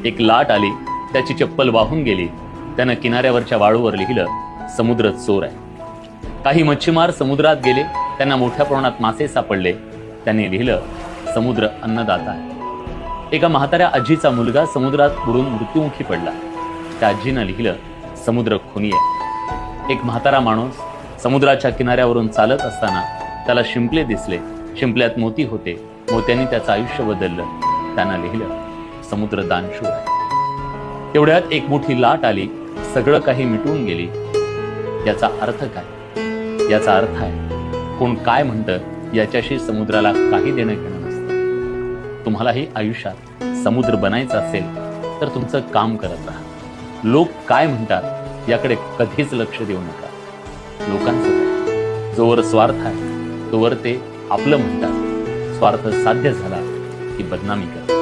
एक लाट आली, त्याची चप्पल वाहून गेली. त्यानं किनाऱ्यावरच्या वाळूवर लिहिलं, समुद्र चोर आहे. काही मच्छीमार समुद्रात गेले, त्यांना मोठ्या प्रमाणात मासे सापडले. त्यांनी लिहिलं, समुद्र अन्नदाता आहे. एका म्हाताऱ्या आजीचा मुलगा समुद्रात बुडून मृत्युमुखी पडला. त्या आजीनं लिहिलं, समुद्र खुनी आहे. एक म्हातारा माणूस समुद्राच्या किनाऱ्यावरून चालत असताना त्याला शिंपले दिसले. शिंपल्यात मोती होते. मोत्यांनी त्याचं आयुष्य बदललं. त्यानं लिहिलं, समुद्र दानशूर आहे. तेवढ्यात एक मोठी लाट आली, सगळं काही मिटून गेली. याचा अर्थ काय? याचा अर्थ आहे, कोण काय म्हणतं याच्याशी समुद्राला काही देणं घेणं नसतं. तुम्हालाही आयुष्यात समुद्र बनायचं असेल तर तुमचं काम करत राहा. लोक काय म्हणतात याकडे कधीच लक्ष देऊ नका. लोकांचं जोवर स्वार्थ आहे तोवर ते आपलं म्हणतात. स्वार्थ साध्य झाला की बदनामी करतात.